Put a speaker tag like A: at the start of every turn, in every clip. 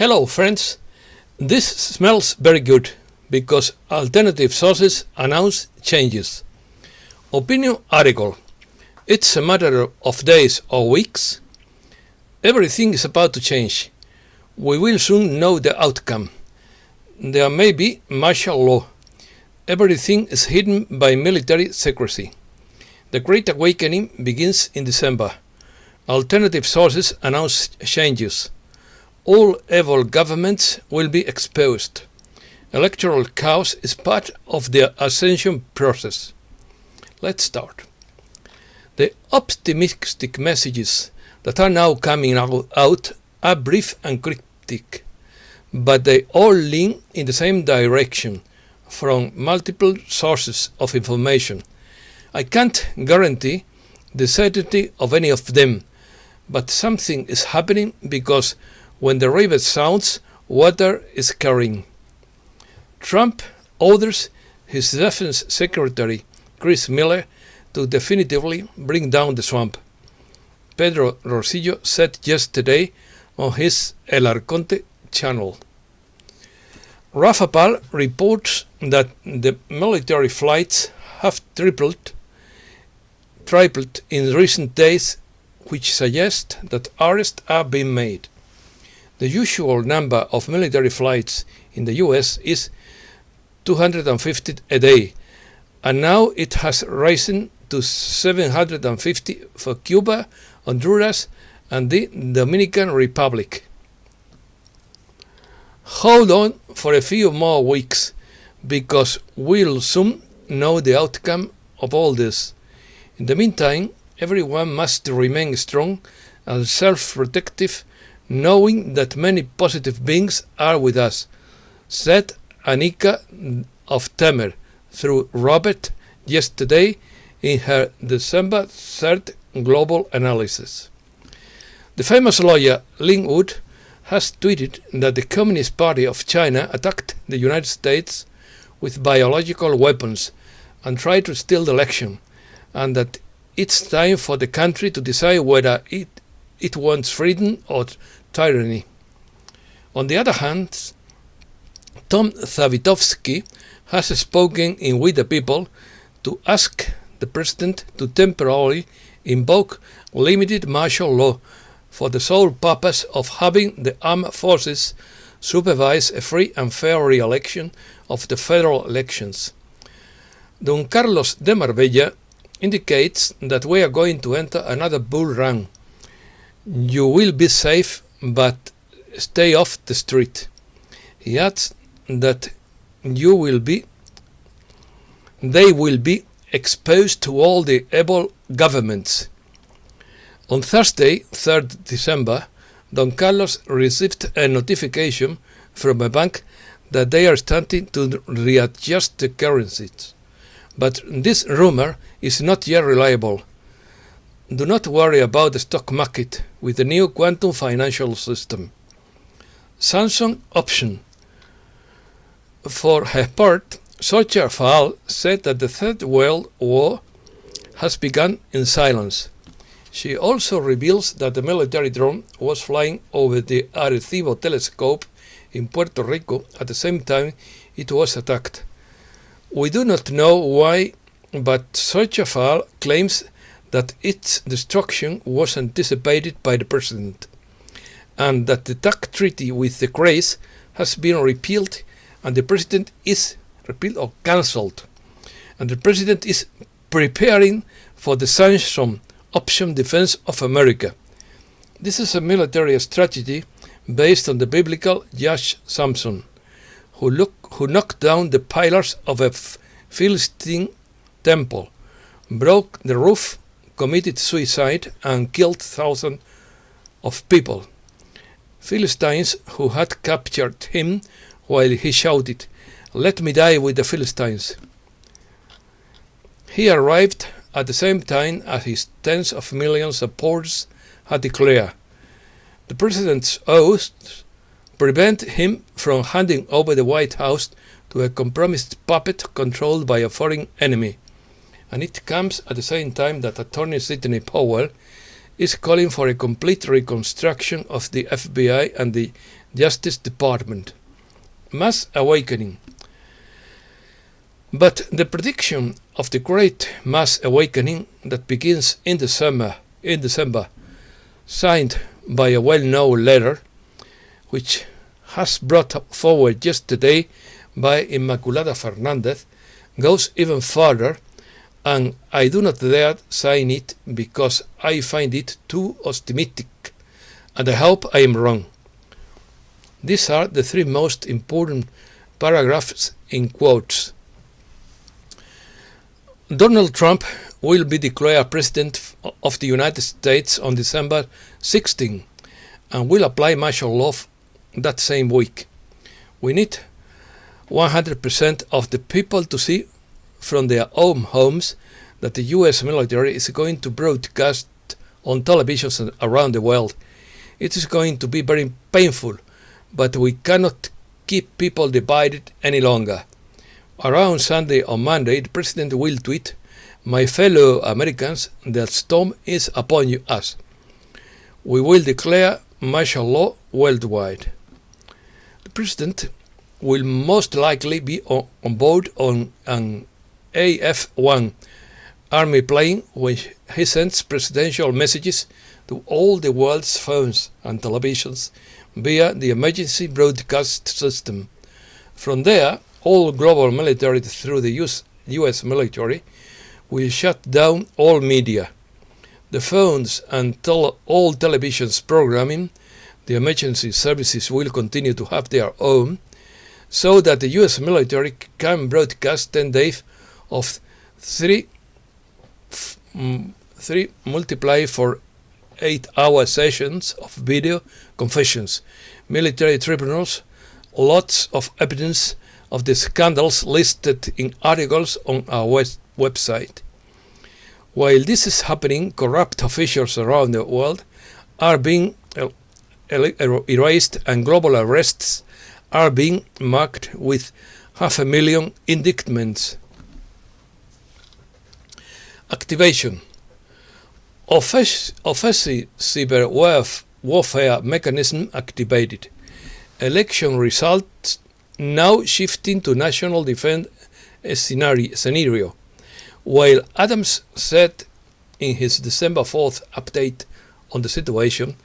A: Hello friends, this smells very good because alternative sources announce changes. Opinion article. It's a matter of days or weeks. Everything is about to change. We will soon know the outcome. There may be martial law. Everything is hidden by military secrecy. The Great Awakening begins in December. Alternative sources announce changes. All evil governments will be exposed. Electoral chaos is part of the ascension process. Let's start. The optimistic messages that are now coming out are brief and cryptic, but they all lean in the same direction from multiple sources of information. I can't guarantee the certainty of any of them, but something is happening because when the river sounds, water is carrying. Trump orders his defense secretary, Chris Miller, to definitively bring down the swamp. Pedro Rosillo said yesterday on his El Arconte channel. Rafa Pal reports that the military flights have tripled in recent days, which suggests that arrests are being made. The usual number of military flights in the US is 250 a day, and now it has risen to 750 for Cuba, Honduras, and the Dominican Republic. Hold on for a few more weeks, because we'll soon know the outcome of all this. In the meantime, everyone must remain strong and self-protective, knowing that many positive beings are with us, said Anika of Temer through Robert yesterday in her December 3rd global analysis. The famous lawyer Lin Wood has tweeted that the Communist Party of China attacked the United States with biological weapons and tried to steal the election, and that it's time for the country to decide whether it wants freedom or tyranny. On the other hand, Tom Zawitkowski has spoken in We the People to ask the president to temporarily invoke limited martial law for the sole purpose of having the armed forces supervise a free and fair re-election of the federal elections. Don Carlos de Marbella indicates that we are going to enter another bull run. You will be safe, but stay off the street. He adds that they will be exposed to all the evil governments. On Thursday, 3rd December, Don Carlos received a notification from a bank that they are starting to readjust the currencies. But this rumor is not yet reliable. Do not worry about the stock market with the new quantum financial system. Samsung option. For her part, Socha Faal said that the Third World War has begun in silence. She also reveals that the military drone was flying over the Arecibo telescope in Puerto Rico at the same time it was attacked. We do not know why, but Socha Faal claims that its destruction was anticipated by the president, and that the TAC treaty with the Grace has been repealed, and the president is repealed or cancelled, and the president is preparing for the Samsung option defense of America. This is a military strategy based on the biblical Judge Samson, who knocked down the pillars of a Philistine temple, broke the roof, committed suicide, and killed thousands of people. Philistines who had captured him while he shouted, "Let me die with the Philistines." He arrived at the same time as his tens of millions of supporters had declared. The president's oaths prevent him from handing over the White House to a compromised puppet controlled by a foreign enemy. And it comes at the same time that Attorney Sidney Powell is calling for a complete reconstruction of the FBI and the Justice Department. Mass awakening. But the prediction of the great mass awakening that begins in December, signed by a well-known letter, which has brought forward yesterday by Inmaculada Fernandez, goes even further, and I do not dare sign it because I find it too optimistic, and I hope I am wrong. These are the three most important paragraphs in quotes. Donald Trump will be declared President of the United States on December 16 and will apply martial law that same week. We need 100% of the people to see from their own homes that the US military is going to broadcast on televisions around the world. It is going to be very painful, but we cannot keep people divided any longer. Around Sunday or Monday, the President will tweet, "My fellow Americans, the storm is upon us. We will declare martial law worldwide." The President will most likely be on board on an AF-1 army plane when he sends presidential messages to all the world's phones and televisions via the emergency broadcast system. From there, all global military through the US military will shut down all media. The phones and all television's programming, the emergency services will continue to have their own, so that the US military can broadcast 10 days of 3 multiplied for 8-hour sessions of video confessions, military tribunals, lots of evidence of the scandals listed in articles on our website. While this is happening, corrupt officials around the world are being erased and global arrests are being marked with 500,000 indictments. Activation. Offensive cyber warfare mechanism activated. Election results now shifting to national defense scenario. While Adams said in his December 4th update on the situation,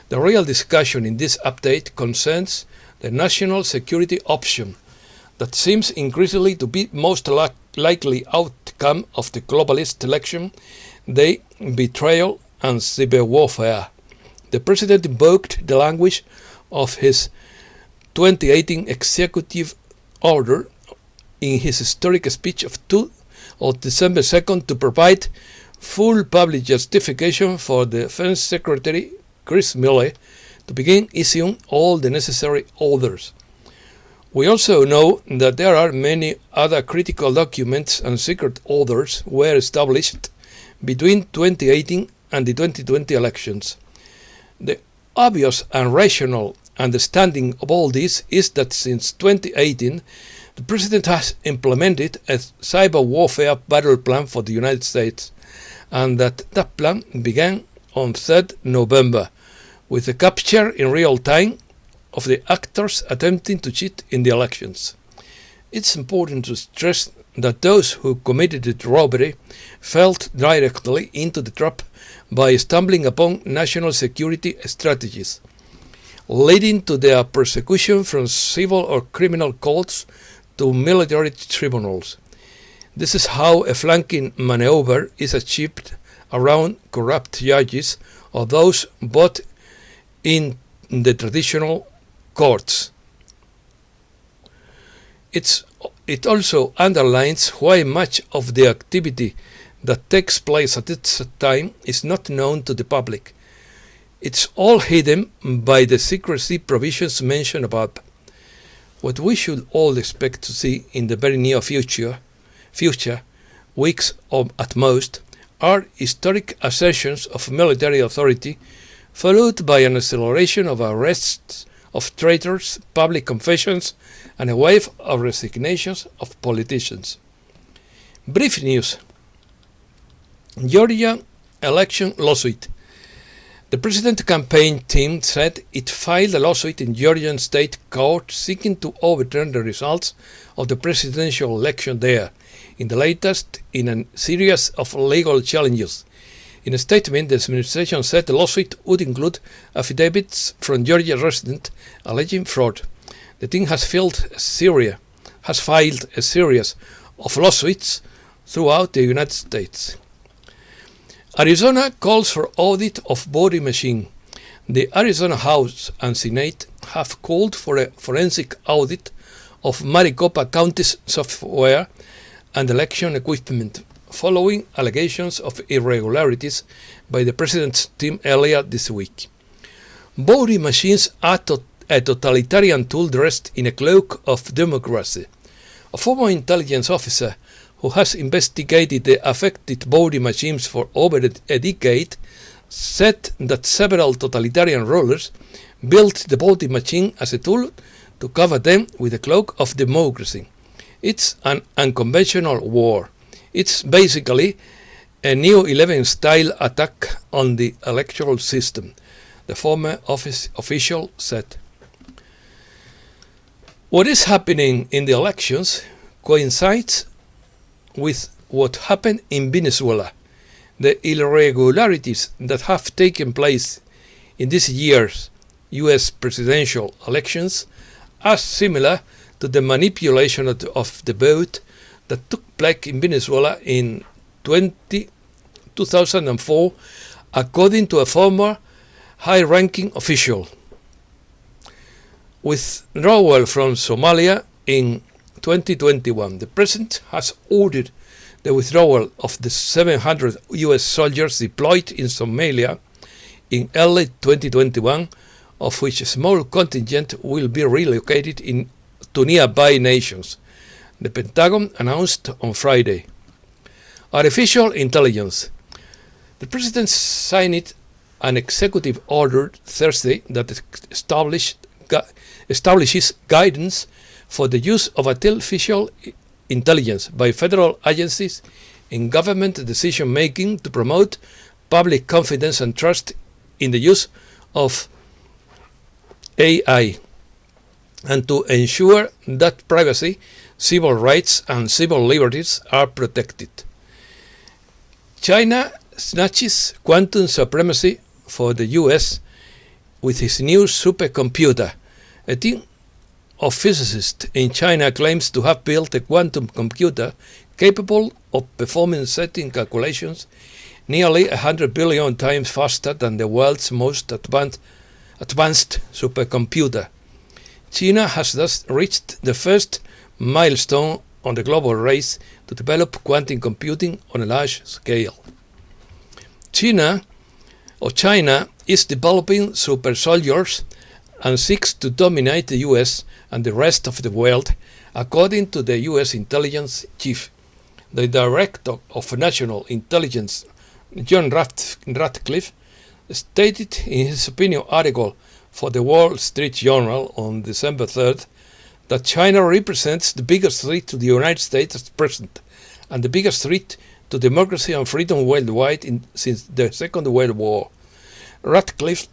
A: the real discussion in this update concerns the national security option that seems increasingly to be most likely outcome of the globalist election day betrayal and cyber warfare. The president invoked the language of his 2018 executive order in his historic speech of December 2nd to provide full public justification for the Defense Secretary Chris Miller to begin issuing all the necessary orders. We also know that there are many other critical documents and secret orders were established between 2018 and the 2020 elections. The obvious and rational understanding of all this is that since 2018, the President has implemented a cyber warfare battle plan for the United States, and that plan began on 3rd November with the capture in real time of the actors attempting to cheat in the elections. It's important to stress that those who committed the robbery fell directly into the trap by stumbling upon national security strategies, leading to their persecution from civil or criminal courts to military tribunals. This is how a flanking maneuver is achieved around corrupt judges or those brought in the traditional courts. It also underlines why much of the activity that takes place at this time is not known to the public. It's all hidden by the secrecy provisions mentioned above. What we should all expect to see in the very near future, weeks or at most, are historic assertions of military authority, followed by an acceleration of arrests of traitors, public confessions, and a wave of resignations of politicians. Brief news. Georgia election lawsuit. The president's campaign team said it filed a lawsuit in Georgian state court seeking to overturn the results of the presidential election there, in the latest in a series of legal challenges. In a statement, the administration said the lawsuit would include affidavits from Georgia residents alleging fraud. The team has filed a series of lawsuits throughout the United States. Arizona calls for audit of voting machine. The Arizona House and Senate have called for a forensic audit of Maricopa County's software and election equipment, following allegations of irregularities by the president's team earlier this week. Voting machines are a totalitarian tool dressed in a cloak of democracy. A former intelligence officer who has investigated the affected voting machines for over a decade said that several totalitarian rulers built the voting machine as a tool to cover them with a cloak of democracy. It's an unconventional war. It's basically a New 11 style attack on the electoral system, the former official said. What is happening in the elections coincides with what happened in Venezuela. The irregularities that have taken place in this year's US presidential elections are similar to the manipulation of the vote that took place in Venezuela in 2004, according to a former high-ranking official. Withdrawal from Somalia in 2021. The president has ordered the withdrawal of the 700 US soldiers deployed in Somalia in early 2021, of which a small contingent will be relocated to nearby nations, the Pentagon announced on Friday. Artificial intelligence. The president signed an executive order Thursday that establishes guidance for the use of artificial intelligence by federal agencies in government decision-making to promote public confidence and trust in the use of AI, and to ensure that privacy, civil rights, and civil liberties are protected. China snatches quantum supremacy for the US with its new supercomputer. A team of physicists in China claims to have built a quantum computer capable of performing certain calculations nearly 100 billion times faster than the world's most advanced supercomputer. China has thus reached the first milestone on the global race to develop quantum computing on a large scale. China is developing super soldiers and seeks to dominate the US and the rest of the world, according to the US intelligence chief. The director of national intelligence, John Ratcliffe, stated in his opinion article for the Wall Street Journal on December 3rd that China represents the biggest threat to the United States at present and the biggest threat to democracy and freedom worldwide since the Second World War. Ratcliffe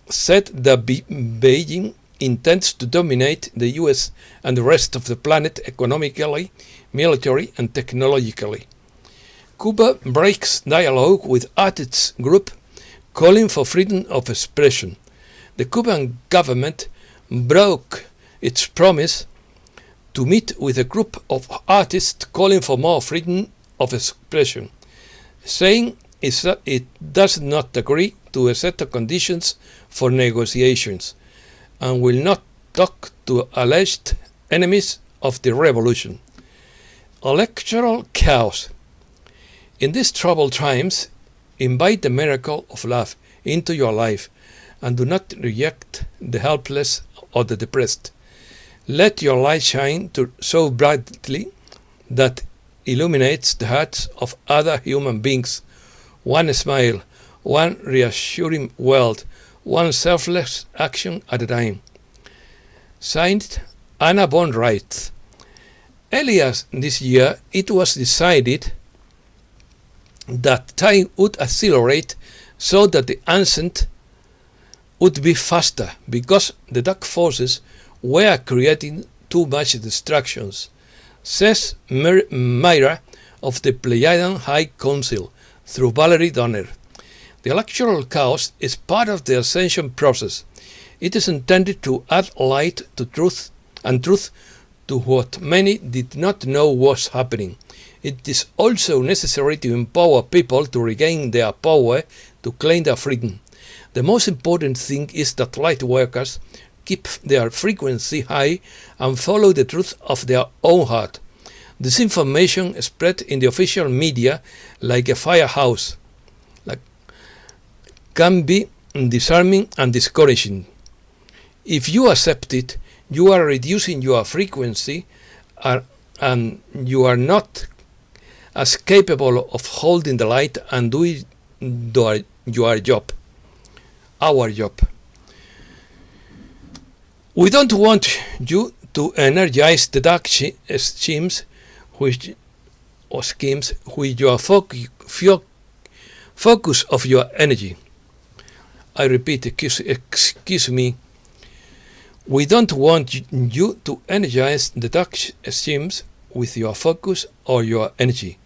A: said that Beijing intends to dominate the US and the rest of the planet economically, militarily, and technologically. Cuba breaks dialogue with artists group calling for freedom of expression. The Cuban government broke its promise to meet with a group of artists calling for more freedom of expression, saying it does not agree to a set of conditions for negotiations and will not talk to alleged enemies of the revolution. Electoral chaos. In these troubled times, invite the miracle of love into your life and do not reject the helpless or the depressed. Let your light shine so brightly that illuminates the hearts of other human beings. One smile, one reassuring word, one selfless action at a time. Signed, Anna von Reitz. Earlier this year, it was decided that time would accelerate so that the ascent would be faster, because the dark forces were creating too much distractions, says Myra of the Pleiadian High Council through Valerie Donner. The electoral chaos is part of the ascension process. It is intended to add light to truth to what many did not know was happening. It is also necessary to empower people to regain their power to claim their freedom. The most important thing is that light workers keep their frequency high and follow the truth of their own heart. Disinformation spread in the official media like a firehouse can be disarming and discouraging. If you accept it, you are reducing your frequency and you are not as capable of holding the light and doing your job, our job. We don't want you to energize the dark schemes with your focus of your energy. I repeat, excuse me. We don't want you to energize the dark schemes with your focus or your energy.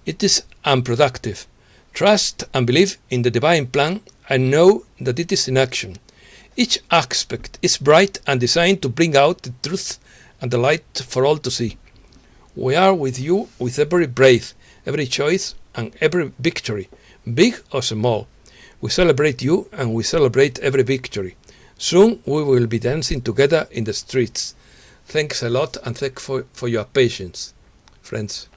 A: It is unproductive. Trust and believe in the divine plan and know that it is in action. Each aspect is bright and designed to bring out the truth and the light for all to see. We are with you with every breath, every choice, and every victory, big or small. We celebrate you and we celebrate every victory. Soon we will be dancing together in the streets. Thanks a lot and thanks for your patience, friends.